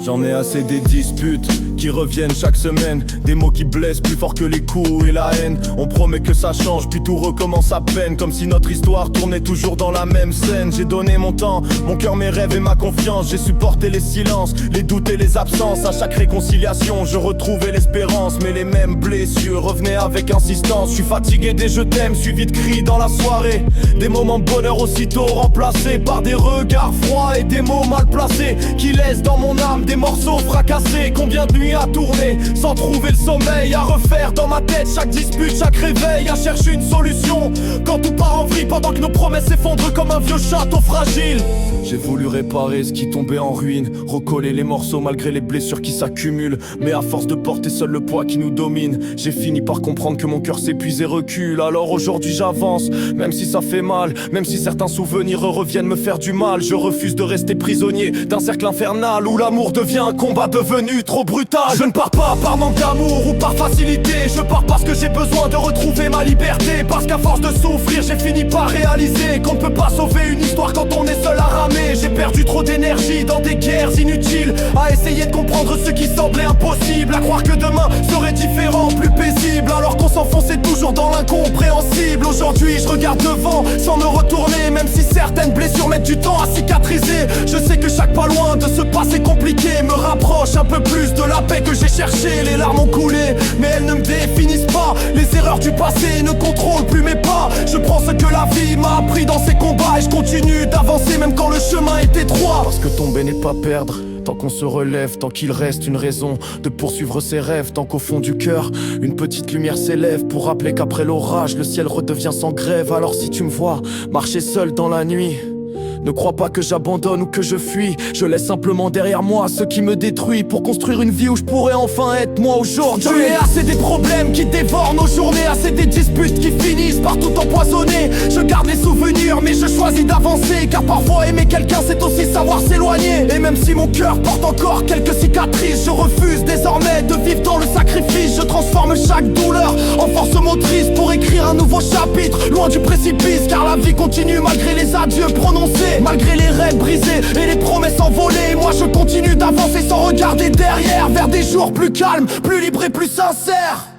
J'en ai assez des disputes qui reviennent chaque semaine. Des mots qui blessent plus fort que les coups et la haine. On promet que ça change puis tout recommence à peine. Comme si notre histoire tournait toujours dans la même scène. J'ai donné mon temps, mon cœur, mes rêves et ma confiance. J'ai supporté les silences, les doutes et les absences. À chaque réconciliation je retrouvais l'espérance. Mais les mêmes blessures revenaient avec insistance. Je suis fatigué des je t'aime suivis de cris dans la soirée. Des moments de bonheur aussitôt remplacés par des regards froids et des mots mal placés qui laissent dans mon âme des morceaux fracassés. Combien de nuits à tourner sans trouver le sommeil, à refaire dans ma tête chaque dispute, chaque réveil, à chercher une solution quand tout part en vrille pendant que nos promesses s'effondrent comme un vieux château fragile. J'ai voulu réparer ce qui tombait en ruine, recoller les morceaux malgré les blessures qui s'accumulent. Mais à force de porter seul le poids qui nous domine, j'ai fini par comprendre que mon cœur s'épuise et recule. Alors aujourd'hui j'avance, même si ça fait mal, même si certains souvenirs reviennent me faire du mal. Je refuse de rester prisonnier d'un cercle infernal où l'amour devient un combat devenu trop brutal. Je ne pars pas par manque d'amour ou par facilité, je pars parce que j'ai besoin de retrouver ma liberté. Parce qu'à force de souffrir j'ai fini par réaliser qu'on ne peut pas sauver une histoire quand on est seul à ramer. J'ai perdu trop d'énergie dans des guerres inutiles, à essayer de comprendre ce qui semblait impossible, à croire que demain serait différent, plus paisible, alors qu'on s'enfonçait toujours dans l'incompréhensible. Aujourd'hui je regarde devant sans me retourner, même si certaines blessures mettent du temps à cicatriser. Je sais que chaque pas loin de ce passé compliqué me rapproche un peu plus de la paix que j'ai cherchée. Les larmes ont coulé mais elles ne me définissent pas, les erreurs du passé ne contrôlent plus mes pas. Je prends ce que la vie m'a appris dans ces combats et je continue d'avancer même quand le chemin est étroit. Parce que tomber n'est pas perdre, tant qu'on se relève, tant qu'il reste une raison de poursuivre ses rêves, tant qu'au fond du cœur une petite lumière s'élève pour rappeler qu'après l'orage le ciel redevient sans grève. Alors si tu me vois marcher seul dans la nuit, ne crois pas que j'abandonne ou que je fuis. Je laisse simplement derrière moi ce qui me détruit pour construire une vie où je pourrais enfin être moi aujourd'hui. J'en ai assez des problèmes qui dévorent nos journées, assez des disputes qui finissent par tout empoisonner. Je garde les souvenirs mais je choisis d'avancer, car parfois aimer quelqu'un c'est aussi savoir s'éloigner. Et même si mon cœur porte encore quelques cicatrices, je refuse désormais de vivre dans le sacrifice. Je transforme chaque douleur en force motrice pour écrire un nouveau chapitre, loin du précipice. Car la vie continue malgré les adieux prononcés, malgré les rêves brisés et les promesses envolées. Moi je continue d'avancer sans regarder derrière, vers des jours plus calmes, plus libres et plus sincères.